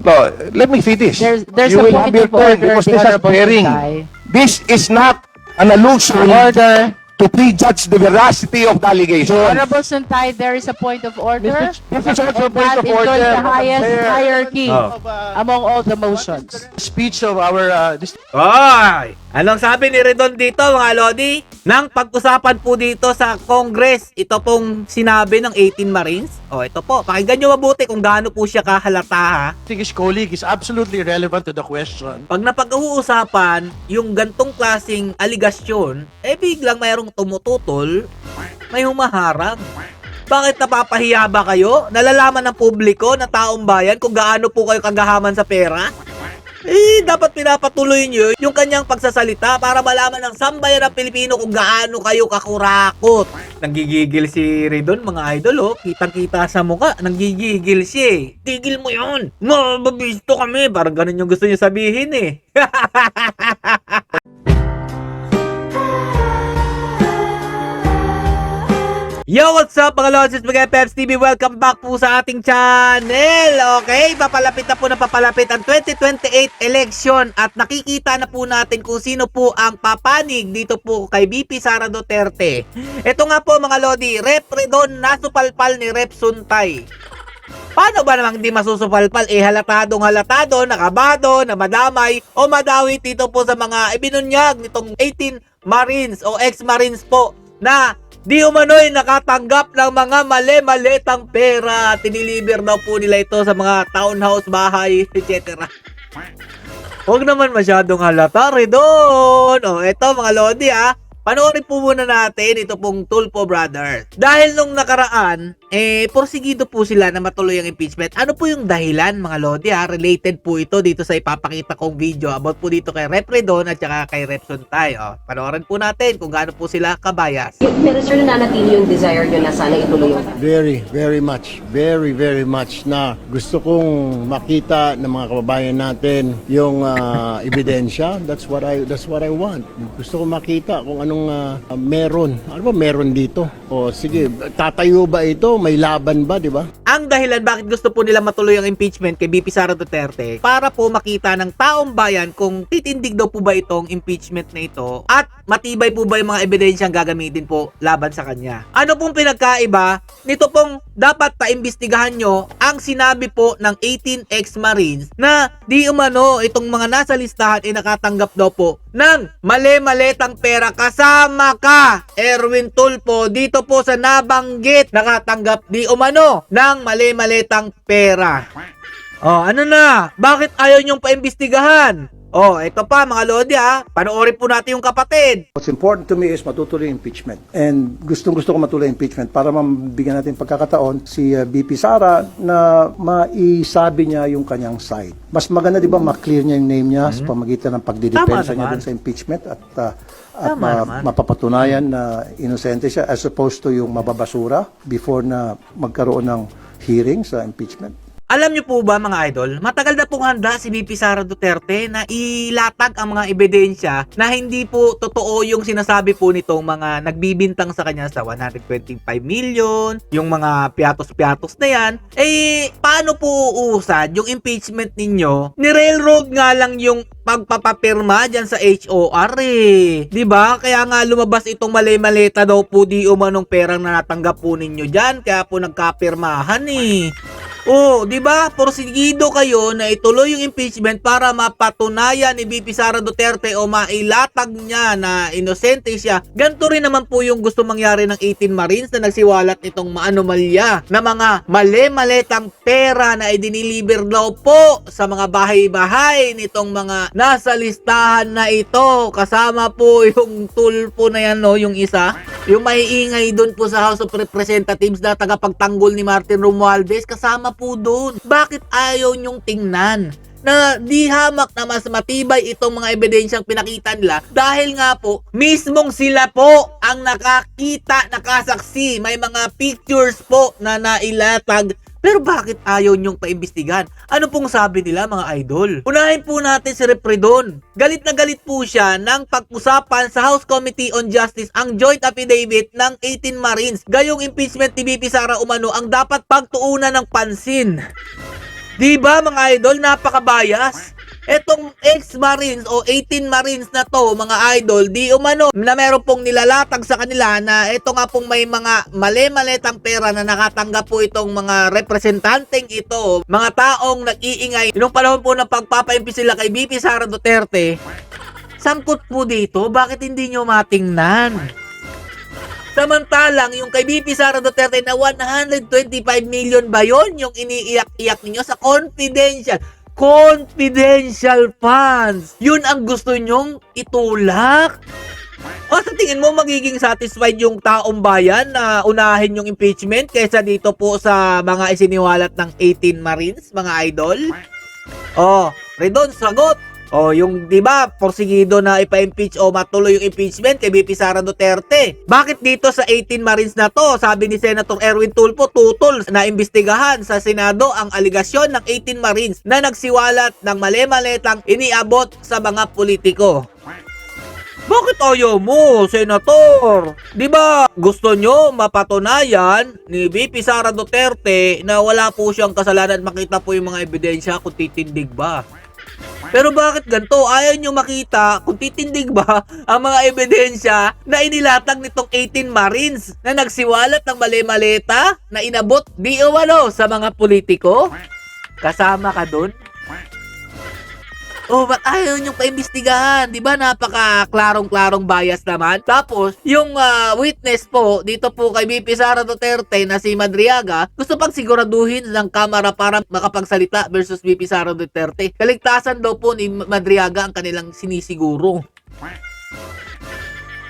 No, let me finish. There's You a will point have your of turn order, because the this is Honorable hearing. Santay. This is not an allusion Order. to prejudge the veracity of the allegation. Honorable Santay, there is a point of order. This is also a And point that of enjoys order. the highest Chair. hierarchy Oh. among all the motions. Speech of our Ay! Anong sabi ni Redon dito mga Lodi? Nang pag-usapan po dito sa Congress, ito pong sinabi ng 18 Marines. O ito po, pakinggan nyo mabuti kung gaano po siya kahalata ha. distinguished colleague is absolutely relevant to the question. Pag napag-uusapan yung gantong klaseng aligasyon, eh biglang mayroong tumututol, may humaharang. Bakit napapahiya ba kayo? Nalalaman ng publiko, na taong bayan, kung gaano po kayo kagahaman sa pera? Eh, dapat pinapatuloy nyo yung kanyang pagsasalita para malaman ng sambayan ng Pilipino kung gaano kayo kakurakot. Nanggigigil si Redon, mga idol, oh. Kitang-kita sa mukha, nanggigigil siya eh. Tigil mo yun! Mababisto kami! Parang ganun yung gusto niya sabihin eh. Yo, what's up mga Lodges, mga Peps TV? Welcome back po sa ating channel. Okay, papalapit na po na papalapit ang 2028 election at nakikita na po natin kung sino po ang papanig dito po kay VP Sara Duterte. Ito nga po mga Lodi, Rep Redon nasupalpal ni Rep Suntay. Paano ba namang di masusupalpal? Eh halatado, nakabado, na madamay o madawit dito po sa mga ibinunyag nitong 18 Marines o ex-Marines po na di umano'y nakatanggap ng mga mali-malitang pera. Tiniliber daw po nila ito sa mga townhouse, bahay, etc. Huwag naman masyadong halata, Redon. O, eto mga Lodi panoorin po muna natin ito pong Tulfo Brothers. Dahil nung nakaraan, porsigido po sila na matuloy ang impeachment. Ano po yung dahilan mga Lodi Related po ito dito sa ipapakita kong video about po dito kay Rep Redon at saka kay Rep Suntay. Panoorin po natin kung gaano po sila kabayas. Pero sir, nananatili yung desire nyo na sana ituloy yung... Very much na gusto kong makita ng mga kababayan natin yung ebidensya. That's what I want. Gusto kong makita kung anong meron. Ano ba meron dito? O sige, tatayo ba ito? May laban ba, di ba? Ang dahilan bakit gusto po nila matuloy ang impeachment kay VP Sara Duterte para po makita ng taong bayan kung titindig daw po ba itong impeachment na ito at matibay po ba yung mga ebidensyang gagamitin po laban sa kanya. Ano pong pinagkaiba? Nito pong dapat paimbestigahan nyo ang sinabi po ng 18 ex-Marines na di umano itong mga nasa listahan ay nakatanggap daw po ng mali-malitang pera kasama ka, Erwin Tulfo, dito po sa nabanggit nakatanggap di umano ng mali-malitang pera. Ano na? Bakit ayaw nyong paimbestigahan? Ito pa mga Lodi panoorin po natin yung kapatid. What's important to me is matutuloy yung impeachment. And gustong-gusto ko matuloy yung impeachment para mabigyan natin pagkakataon si VP Sara na maisabi niya yung kanyang side. Mas maganda, di ba, ma-clear niya yung name niya sa pamagitan ng pagdidepensa niya dun sa impeachment at mapapatunayan na inosente siya as opposed to yung mababasura before na magkaroon ng hearing sa impeachment. Alam niyo po ba mga idol, matagal na pong handa si VP Sara Duterte na ilatag ang mga ebidensya na hindi po totoo yung sinasabi po nitong mga nagbibintang sa kanya sa 125 million, yung mga piatos-piatos na yan. Paano po uusad yung impeachment ninyo? Ni-railroad nga lang yung pagpapapirma dyan sa HOR Diba? Kaya nga lumabas itong mali-maleta daw po di umanong perang na natanggap po ninyo dyan. Kaya po nagkapirmahan diba? Porsigido kayo na ituloy yung impeachment para mapatunayan ni VP Sara Duterte o mailatag niya na inosente siya. Ganito rin naman po yung gusto mangyari ng 18 Marines na nagsiwalat nitong maanomalya na mga mali-malitang pera na idiniliber daw po sa mga bahay-bahay nitong mga nasa listahan na ito. Kasama po yung Tulfo na yan, yung isa. Yung maiingay dun po sa House of Representatives na tagapagtanggol ni Martin Romualdez, kasama po dun. Bakit ayaw nyong tingnan na di hamak na mas matibay itong mga ebidensyang pinakita nila dahil nga po mismong sila po ang nakakita, nakasaksi, may mga pictures po na nailatag. Pero bakit ayaw nyong paimbestigahan? Ano pong sabi nila mga idol? Unahin po natin si Rep Redon. Galit na galit po siya nang pag-usapan sa House Committee on Justice ang joint affidavit ng 18 Marines. Gayong impeachment ni VP Sara umano ang dapat pagtuunan ng pansin. Di ba mga idol, napaka-bias? Etong ex-Marines o 18 Marines na to, mga idol, di umano na meron pong nilalatag sa kanila na ito nga pong may mga mali-malitang pera na nakatanggap po itong mga representanteng ito, mga taong nag-iingay. Nung panahon po ng pagpapaimpi sila kay BP Sara Duterte, sangkot po dito, bakit hindi nyo matingnan? Samantalang, yung kay BP Sara Duterte na 125 million ba yun? Yung iniiyak-iyak ninyo sa confidential funds. Yun ang gusto nyong itulak. O sa tingin mo magiging satisfied yung taong bayan na unahin yung impeachment kaysa dito po sa mga isiniwalat ng 18 Marines, mga idol? Oh, Redon, sagot. O yung 'di ba, porsigido na ipa-impeach o matuloy yung impeachment kay BP Sara Duterte. Bakit dito sa 18 Marines na to, sabi ni Senator Erwin Tulfo, tutol na imbestigahan sa Senado ang aligasyon ng 18 Marines na nagsiwalat ng mali-malitang iniabot sa mga politiko. Bakit ayaw mo, Senator? 'Di ba gusto nyo mapatunayan ni BP Sara Duterte na wala po siyang kasalanan at makita po yung mga ebidensya kung titindig ba? Pero bakit ganito? Ayaw nyo makita kung titindig ba ang mga ebidensya na inilatag nitong 18 Marines na nagsiwalat ng mali-maleta na inabot di umano sa mga politiko? Kasama ka dun? Oh, ba't ayaw nyo paimbestigahan? Di ba napaka-klarong-klarong bias naman? Tapos, yung witness po, dito po kay BP Sara Duterte na si Madriaga, gusto pang siguraduhin ng kamera para makapagsalita versus BP Sara Duterte. Kaligtasan daw po ni Madriaga ang kanilang sinisiguro.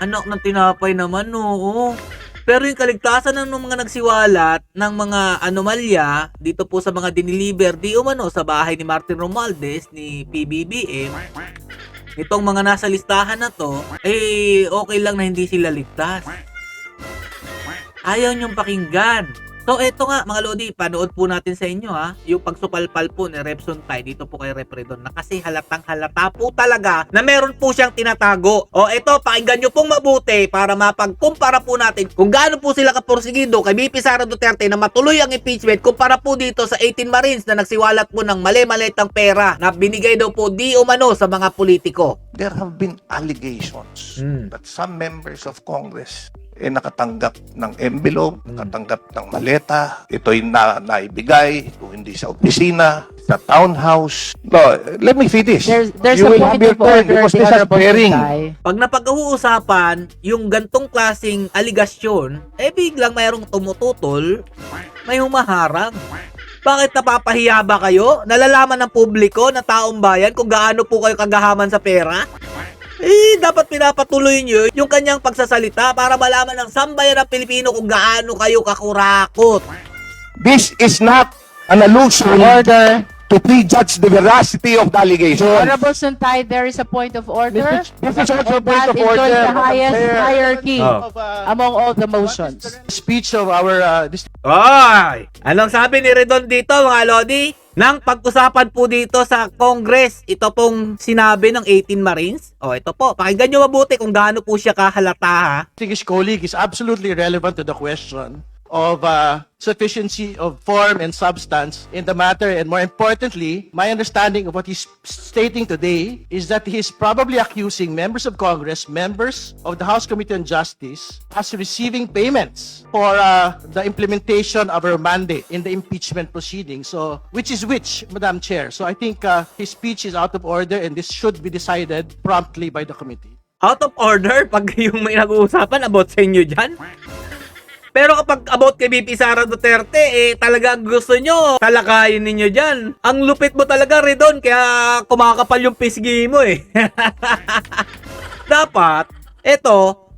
Anak ng tinapay naman, no? Pero yung kaligtasan ng mga nagsiwalat ng mga anomalya dito po sa mga diniliver di umano sa bahay ni Martin Romualdez ni PBBM, itong mga nasa listahan na to, okay lang na hindi sila ligtas. Ayaw niyong pakinggan. So eto nga mga Lodi, panood po natin sa inyo yung pagsupalpal po ni Repson Tay dito po kay Rep Redon na kasi halatang halata po talaga na meron po siyang tinatago. O eto, pakinggan nyo pong mabuti para mapagkumpara po natin kung gaano po sila kaporsigido kay BP Sara Duterte na matuloy ang impeachment kumpara po dito sa 18 Marines na nagsiwalat po ng mali-malitang pera na binigay daw po di umano sa mga politiko. There have been allegations that some members of Congress nakatanggap ng envelope, nakatanggap ng maleta. Ito'y naibigay kung hindi sa opisina, sa townhouse. No, let me finish. There's You a will point have your of turn order, because the this is Honorable bearing. Tay. Pag napag-uusapan yung gantong klaseng aligasyon, biglang mayroong tumututol, may humaharang. Bakit napapahiya ba kayo? Nalalaman ng publiko na taong bayan kung gaano po kayo kagahaman sa pera? Dapat pinapatuloy nyo yung kanyang pagsasalita para malaman ng sambayan ng Pilipino kung gaano kayo kakurakot. This is not an allusion Order. to prejudge the veracity of the allegation. Honorable Suntay, there is a point of order. This is also a point That of order. enjoys the Madam highest Chair. hierarchy Oh. among all the motions. Speech of our Ay! Anong sabi ni Redon dito mga Lodi? Nang pag-usapan po dito sa Congress, ito pong sinabi ng 18 Marines. Ito po, pakinggan nyo mabuti kung gaano po siya kahalata distinguished colleague is absolutely relevant to the question of sufficiency of form and substance in the matter, and more importantly, my understanding of what he's stating today is that he's probably accusing members of Congress, members of the House Committee on Justice, as receiving payments for the implementation of our mandate in the impeachment proceeding. So, which is which, Madam Chair? So I think his speech is out of order, and this should be decided promptly by the committee. Out of order pag yung may nag-uusapan about sa inyo dyan. Pero kapag about kay BP Sara Duterte, talagang gusto nyo, talakayin ninyo dyan. Ang lupit mo talaga, Redon, kaya kumakapal yung pisgi mo Dapat,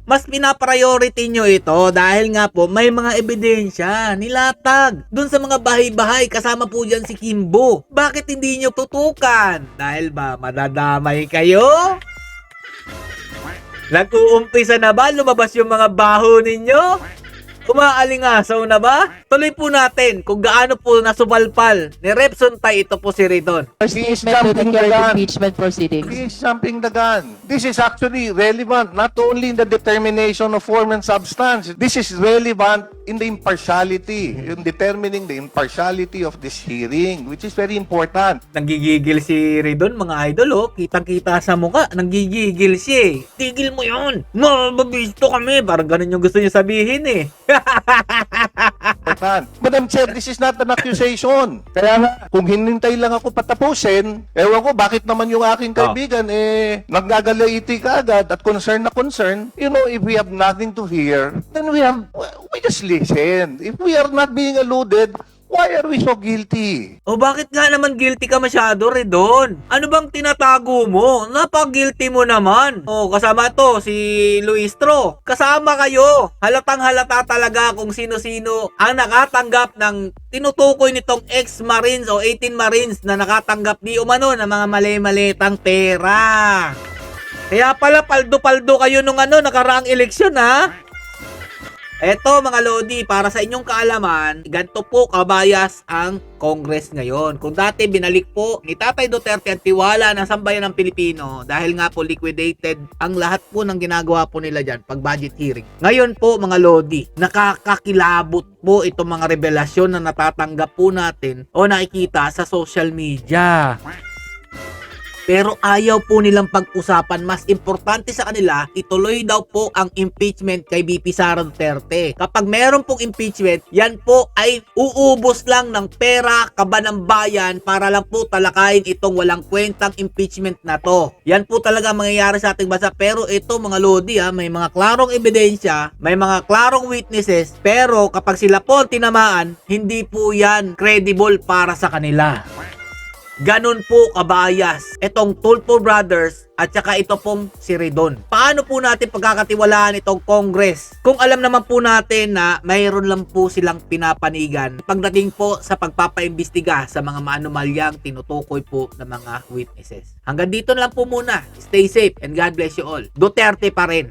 mas pinapriority nyo ito dahil nga po may mga ebidensya, nilatag. Dun sa mga bahay-bahay, kasama po dyan si Kimbo. Bakit hindi nyo tutukan? Dahil ba madadamay kayo? Nag-uumpisa na ba? Lumabas yung mga baho ninyo? Umaalingasaw na ba? Tuloy po natin kung gaano po nasubalpal ni Repson Tay ito po si Redon. Statement to the current impeachment proceedings. He is jumping the gun. This is actually relevant not only in the determination of form and substance. This is relevant in the impartiality, in determining the impartiality of this hearing, which is very important. Nanggigigil si Redon, mga idol, oh. Kitang-kita sa mukha. Nanggigigil siya, eh. Tigil mo yun. Mababisto kami. Parang ganun yung gusto niya sabihin, eh. Important. Madam Chair, this is not an accusation. Kaya nga, kung hinintay lang ako patapusin, ewan ko, bakit naman yung aking kaibigan, naggagalaiti ka agad at concern na concern. You know, if we have nothing to hear, then we just listen. If we are not being alluded, why are we so guilty? O bakit nga naman guilty ka masyado, Redon? Ano bang tinatago mo? Napag-guilty mo naman. O kasama to, si Luistro. Kasama kayo. Halatang halata talaga kung sino-sino ang nakatanggap ng tinutukoy nitong ex-Marines o 18 Marines na nakatanggap di umano ng mga mali-malitang pera. Kaya pala paldo-paldo kayo nung nakaraang eleksyon, ha? Eto mga Lodi, para sa inyong kaalaman, ganito po kabayas ang Congress ngayon. Kung dati binalik po ni Tatay Duterte ang tiwala ng sambayan ng Pilipino dahil nga po liquidated ang lahat po ng ginagawa po nila dyan pag budget hearing. Ngayon po mga Lodi, nakakakilabot po itong mga revelasyon na natatanggap po natin o nakikita sa social media. Pero ayaw po nilang pag-usapan. Mas importante sa kanila, ituloy daw po ang impeachment kay VP Sara Duterte. Kapag meron pong impeachment, yan po ay uubos lang ng pera, kaba ng bayan para lang po talakayin itong walang kwentang impeachment na to. Yan po talaga mangyayari sa ating bansa. Pero ito mga Lodi, may mga klarong ebidensya, may mga klarong witnesses, pero kapag sila po ang tinamaan, hindi po yan credible para sa kanila. Ganon po kabayas itong Tulfo Brothers at saka ito pong si Redon. Paano po natin pagkakatiwalaan itong Congress kung alam naman po natin na mayroon lang po silang pinapanigan pagdating po sa pagpapaimbestiga sa mga maanomalyang tinutukoy po ng mga witnesses. Hanggang dito lang po muna. Stay safe and God bless you all. Duterte pa rin.